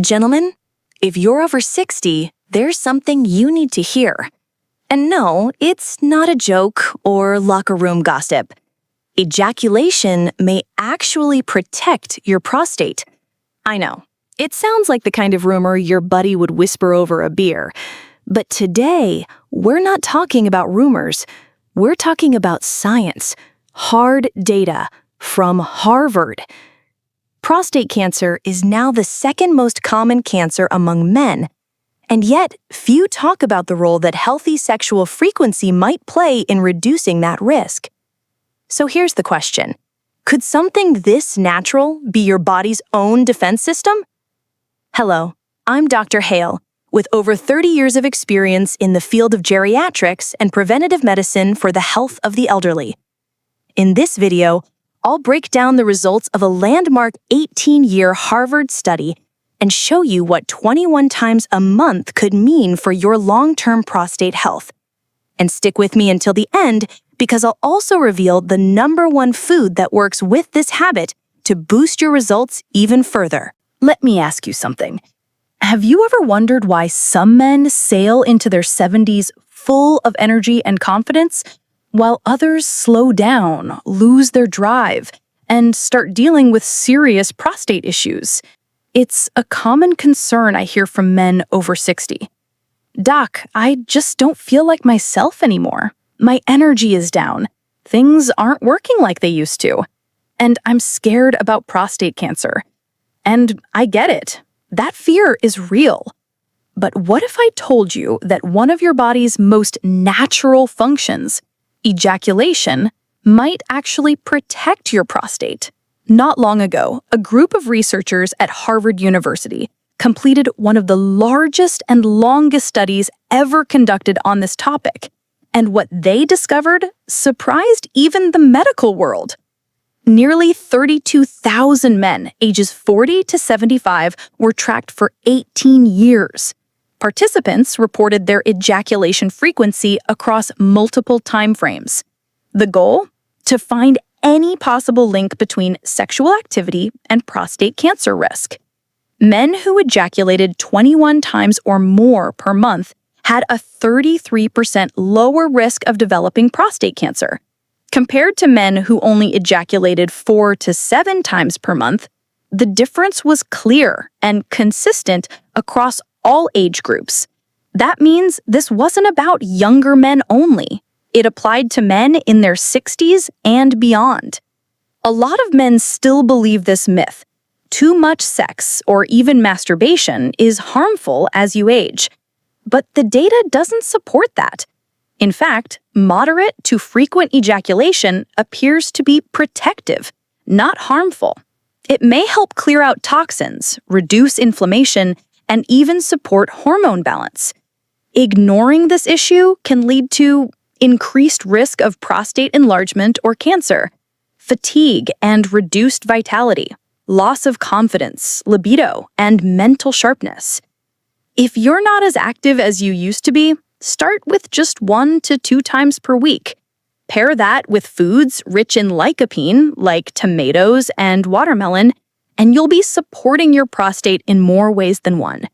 Gentlemen, if you're over 60, there's something you need to hear. And no, it's not a joke or locker room gossip. Ejaculation may actually protect your prostate. I know, it sounds like the kind of rumor your buddy would whisper over a beer. But today, we're not talking about rumors. We're talking about science, hard data from Harvard. Prostate cancer is now the second most common cancer among men, and yet few talk about the role that healthy sexual frequency might play in reducing that risk. So here's the question. Could something this natural be your body's own defense system? Hello, I'm Dr. Hale, with over 30 years of experience in the field of geriatrics and preventative medicine for the health of the elderly. In this video, I'll break down the results of a landmark 18-year Harvard study and show you what 21 times a month could mean for your long-term prostate health. And stick with me until the end, because I'll also reveal the #1 food that works with this habit to boost your results even further. Let me ask you something. Have you ever wondered why some men sail into their 70s full of energy and confidence, while others slow down, lose their drive, and start dealing with serious prostate issues? It's a common concern I hear from men over 60. Doc, I just don't feel like myself anymore. My energy is down. Things aren't working like they used to. And I'm scared about prostate cancer. And I get it. That fear is real. But what if I told you that one of your body's most natural functions, ejaculation, might actually protect your prostate? Not long ago, a group of researchers at Harvard University completed one of the largest and longest studies ever conducted on this topic. And what they discovered surprised even the medical world. Nearly 32,000 men ages 40 to 75 were tracked for 18 years. Participants reported their ejaculation frequency across multiple timeframes. The goal? To find any possible link between sexual activity and prostate cancer risk. Men who ejaculated 21 times or more per month had a 33% lower risk of developing prostate cancer. Compared to men who only ejaculated 4 to 7 times per month, the difference was clear and consistent across all age groups. That means this wasn't about younger men only. It applied to men in their 60s and beyond. A lot of men still believe this myth. Too much sex or even masturbation is harmful as you age. But the data doesn't support that. In fact, moderate to frequent ejaculation appears to be protective, not harmful. It may help clear out toxins, reduce inflammation, and even support hormone balance. Ignoring this issue can lead to increased risk of prostate enlargement or cancer, fatigue and reduced vitality, loss of confidence, libido, and mental sharpness. If you're not as active as you used to be, start with just 1 to 2 times per week. Pair that with foods rich in lycopene, like tomatoes and watermelon, and you'll be supporting your prostate in more ways than one.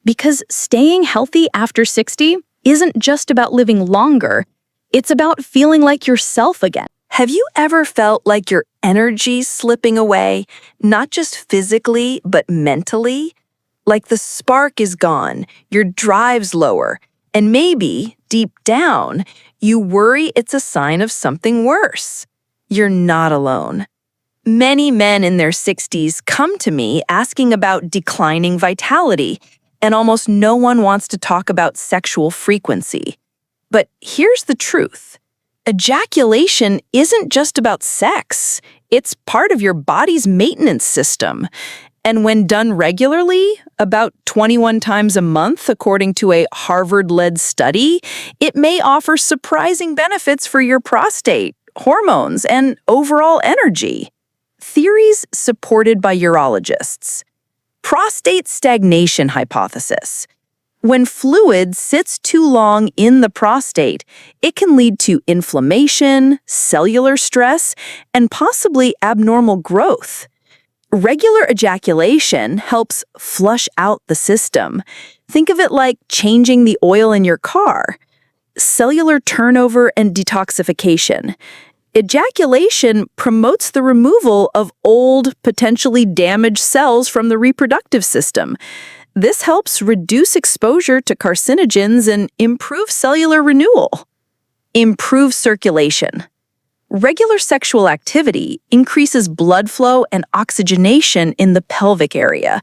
Because staying healthy after 60 isn't just about living longer, it's about feeling like yourself again. Have you ever felt like your energy's slipping away, not just physically, but mentally? Like the spark is gone, your drive's lower, and maybe, deep down, you worry it's a sign of something worse. You're not alone. Many men in their 60s come to me asking about declining vitality, and almost no one wants to talk about sexual frequency. But here's the truth. Ejaculation isn't just about sex. It's part of your body's maintenance system. And when done regularly, about 21 times a month, according to a Harvard-led study, it may offer surprising benefits for your prostate, hormones, and overall energy. Theories supported by urologists. Prostate stagnation hypothesis. When fluid sits too long in the prostate, it can lead to inflammation, cellular stress, and possibly abnormal growth. Regular ejaculation helps flush out the system. Think of it like changing the oil in your car. Cellular turnover and detoxification. Ejaculation promotes the removal of old, potentially damaged cells from the reproductive system. This helps reduce exposure to carcinogens and improve cellular renewal. Improve circulation. Regular sexual activity increases blood flow and oxygenation in the pelvic area.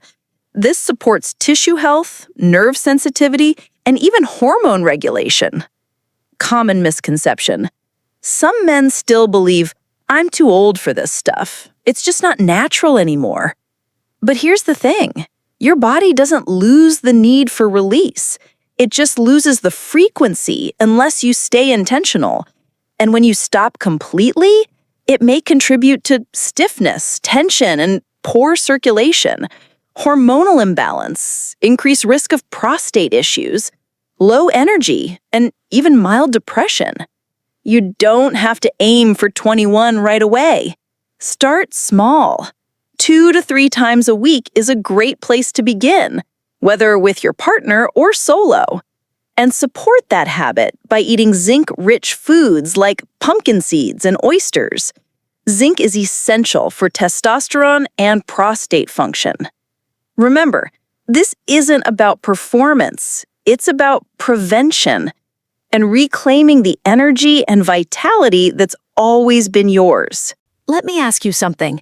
This supports tissue health, nerve sensitivity, and even hormone regulation. Common misconception. Some men still believe, I'm too old for this stuff. It's just not natural anymore. But here's the thing. Your body doesn't lose the need for release. It just loses the frequency unless you stay intentional. And when you stop completely, it may contribute to stiffness, tension, and poor circulation, hormonal imbalance, increased risk of prostate issues, low energy, and even mild depression. You don't have to aim for 21 right away. Start small. 2 to 3 times a week is a great place to begin, whether with your partner or solo. And support that habit by eating zinc-rich foods like pumpkin seeds and oysters. Zinc is essential for testosterone and prostate function. Remember, this isn't about performance. It's about prevention and reclaiming the energy and vitality that's always been yours. Let me ask you something.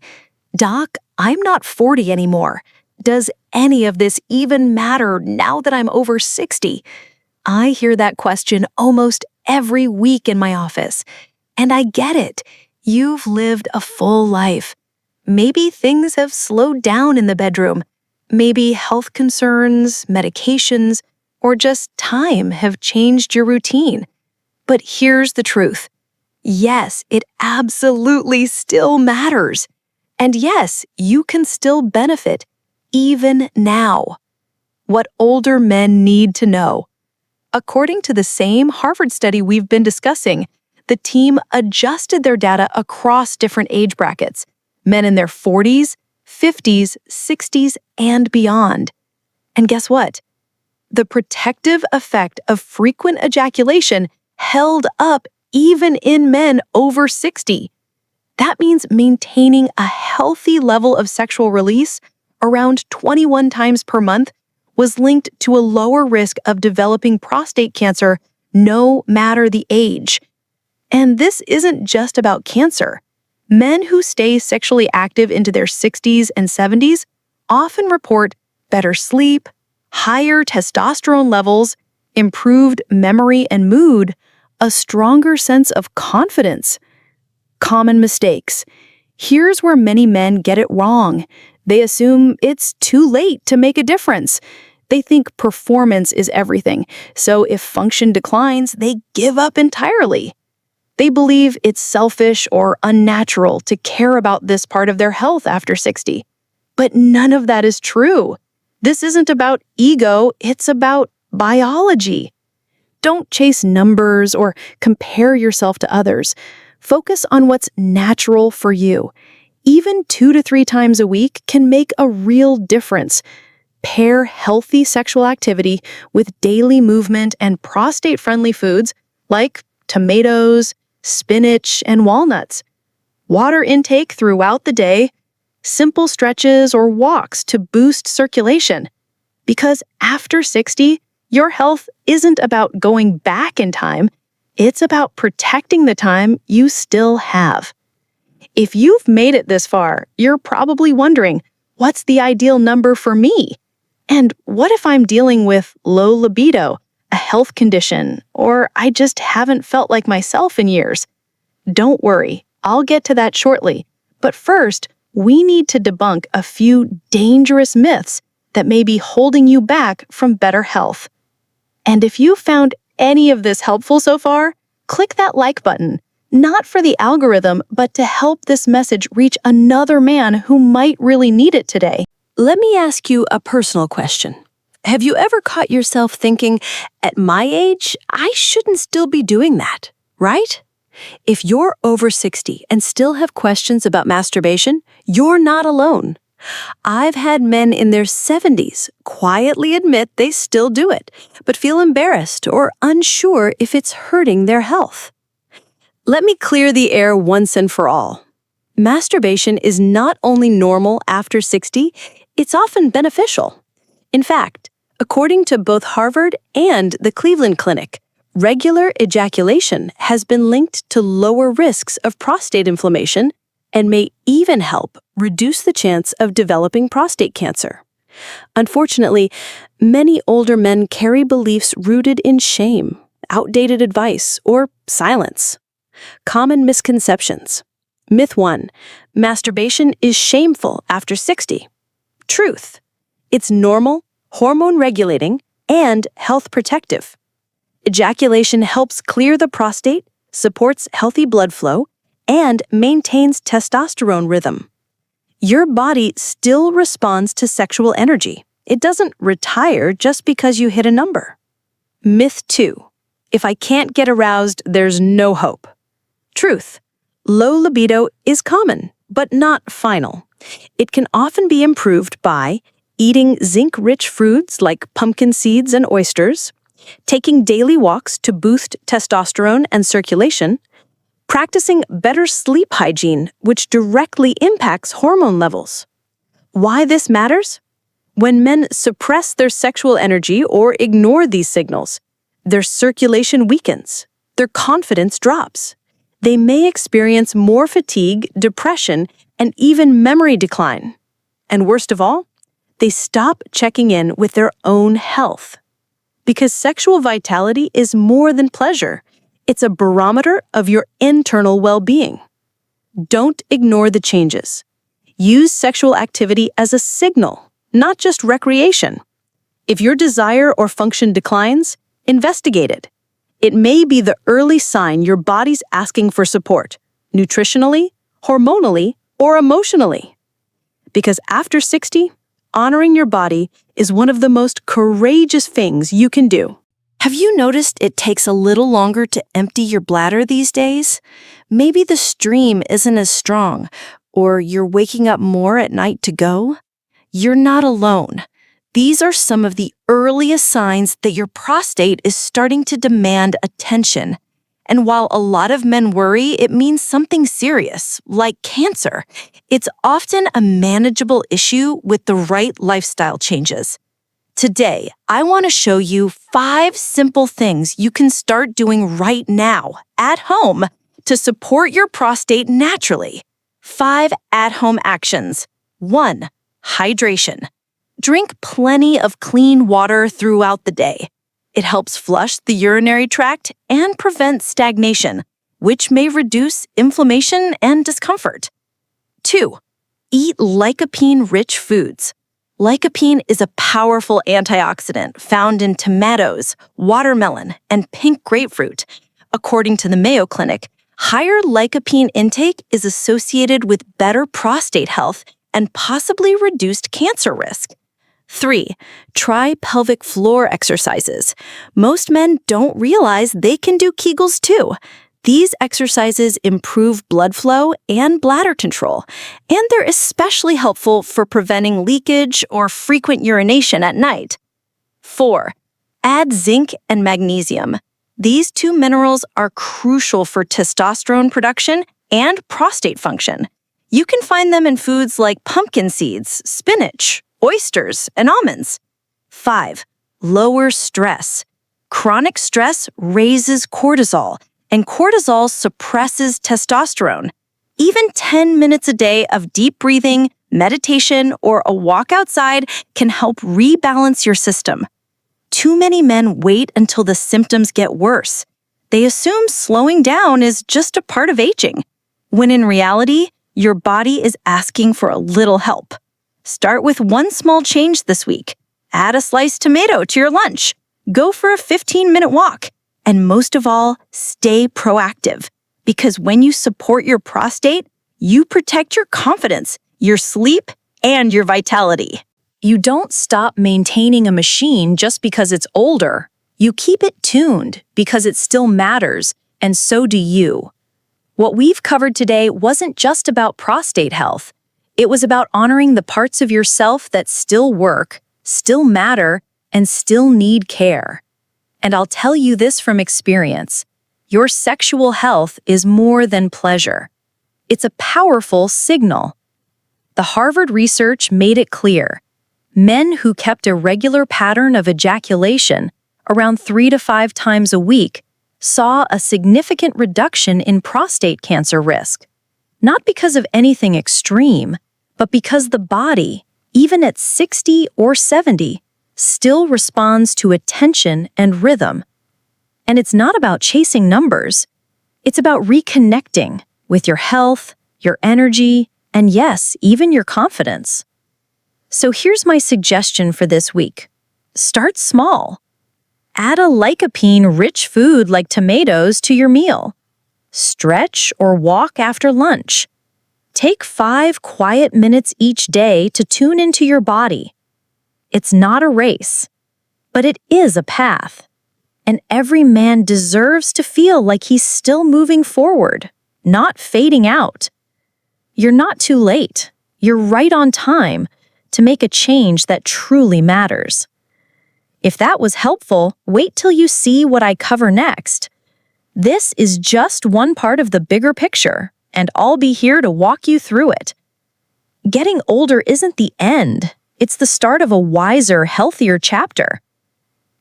Doc, I'm not 40 anymore. Does any of this even matter now that I'm over 60? I hear that question almost every week in my office. And I get it. You've lived a full life. Maybe things have slowed down in the bedroom. Maybe health concerns, medications, or just time have changed your routine. But here's the truth. Yes, it absolutely still matters. And yes, you can still benefit, even now. What older men need to know. According to the same Harvard study we've been discussing, the team adjusted their data across different age brackets, men in their 40s, 50s, 60s, and beyond. And guess what? The protective effect of frequent ejaculation held up even in men over 60. That means maintaining a healthy level of sexual release around 21 times per month was linked to a lower risk of developing prostate cancer no matter the age. And this isn't just about cancer. Men who stay sexually active into their 60s and 70s often report better sleep, higher testosterone levels, improved memory and mood, a stronger sense of confidence. Common mistakes. Here's where many men get it wrong. They assume it's too late to make a difference. They think performance is everything, so if function declines, they give up entirely. They believe it's selfish or unnatural to care about this part of their health after 60. But none of that is true. This isn't about ego, it's about biology. Don't chase numbers or compare yourself to others. Focus on what's natural for you. Even 2 to 3 times a week can make a real difference. Pair healthy sexual activity with daily movement and prostate-friendly foods like tomatoes, spinach, and walnuts. Water intake throughout the day, simple stretches or walks to boost circulation. Because after 60, your health isn't about going back in time, it's about protecting the time you still have. If you've made it this far, you're probably wondering, what's the ideal number for me? And what if I'm dealing with low libido, a health condition, or I just haven't felt like myself in years? Don't worry, I'll get to that shortly. But first, we need to debunk a few dangerous myths that may be holding you back from better health. And if you found any of this helpful so far, click that like button, not for the algorithm, but to help this message reach another man who might really need it today. Let me ask you a personal question. Have you ever caught yourself thinking, at my age, I shouldn't still be doing that, right? If you're over 60 and still have questions about masturbation, you're not alone. I've had men in their 70s quietly admit they still do it, but feel embarrassed or unsure if it's hurting their health. Let me clear the air once and for all. Masturbation is not only normal after 60, it's often beneficial. In fact, according to both Harvard and the Cleveland Clinic, regular ejaculation has been linked to lower risks of prostate inflammation and may even help reduce the chance of developing prostate cancer. Unfortunately, many older men carry beliefs rooted in shame, outdated advice, or silence. Common misconceptions. Myth 1. Masturbation is shameful after 60. Truth. It's normal, hormone regulating, and health protective. Ejaculation helps clear the prostate, supports healthy blood flow, and maintains testosterone rhythm. Your body still responds to sexual energy. It doesn't retire just because you hit a number. Myth 2. If I can't get aroused, there's no hope. Truth. Low libido is common, but not final. It can often be improved by eating zinc-rich foods like pumpkin seeds and oysters, taking daily walks to boost testosterone and circulation, practicing better sleep hygiene, which directly impacts hormone levels. Why this matters? When men suppress their sexual energy or ignore these signals, their circulation weakens, their confidence drops. They may experience more fatigue, depression, and even memory decline. And worst of all, they stop checking in with their own health. Because sexual vitality is more than pleasure. It's a barometer of your internal well-being. Don't ignore the changes. Use sexual activity as a signal, not just recreation. If your desire or function declines, investigate it. It may be the early sign your body's asking for support, nutritionally, hormonally, or emotionally. Because after 60, honoring your body is one of the most courageous things you can do. Have you noticed it takes a little longer to empty your bladder these days? Maybe the stream isn't as strong, or you're waking up more at night to go? You're not alone. These are some of the earliest signs that your prostate is starting to demand attention. And while a lot of men worry it means something serious, like cancer, it's often a manageable issue with the right lifestyle changes. Today, I want to show you 5 simple things you can start doing right now, at home, to support your prostate naturally. 5 at-home actions. 1. Hydration. Drink plenty of clean water throughout the day. It helps flush the urinary tract and prevent stagnation, which may reduce inflammation and discomfort. 2. Eat lycopene-rich foods. Lycopene is a powerful antioxidant found in tomatoes, watermelon, and pink grapefruit. According to the Mayo Clinic, higher lycopene intake is associated with better prostate health and possibly reduced cancer risk. 3. Try pelvic floor exercises. Most men don't realize they can do Kegels too. These exercises improve blood flow and bladder control, and they're especially helpful for preventing leakage or frequent urination at night. 4. Add zinc and magnesium. These 2 minerals are crucial for testosterone production and prostate function. You can find them in foods like pumpkin seeds, spinach, oysters, and almonds. 5. Lower stress. Chronic stress raises cortisol, and cortisol suppresses testosterone. Even 10 minutes a day of deep breathing, meditation, or a walk outside can help rebalance your system. Too many men wait until the symptoms get worse. They assume slowing down is just a part of aging, when in reality, your body is asking for a little help. Start with 1 small change this week. Add a sliced tomato to your lunch. Go for a 15-minute walk. And most of all, stay proactive. Because when you support your prostate, you protect your confidence, your sleep, and your vitality. You don't stop maintaining a machine just because it's older. You keep it tuned because it still matters, and so do you. What we've covered today wasn't just about prostate health. It was about honoring the parts of yourself that still work, still matter, and still need care. And I'll tell you this from experience. Your sexual health is more than pleasure. It's a powerful signal. The Harvard research made it clear. Men who kept a regular pattern of ejaculation, around 3 to 5 times a week, saw a significant reduction in prostate cancer risk. Not because of anything extreme, but because the body, even at 60 or 70, still responds to attention and rhythm. And it's not about chasing numbers. It's about reconnecting with your health, your energy, and yes, even your confidence. So here's my suggestion for this week. Start small. Add a lycopene-rich food like tomatoes to your meal. Stretch or walk after lunch. Take 5 quiet minutes each day to tune into your body. It's not a race, but it is a path. And every man deserves to feel like he's still moving forward, not fading out. You're not too late. You're right on time to make a change that truly matters. If that was helpful, wait till you see what I cover next. This is just one part of the bigger picture, and I'll be here to walk you through it. Getting older isn't the end. It's the start of a wiser, healthier chapter.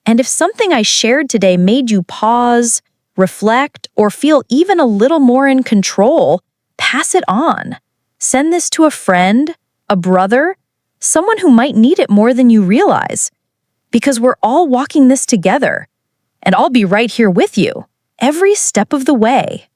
And if something I shared today made you pause, reflect, or feel even a little more in control, pass it on. Send this to a friend, a brother, someone who might need it more than you realize. Because we're all walking this together. And I'll be right here with you, every step of the way.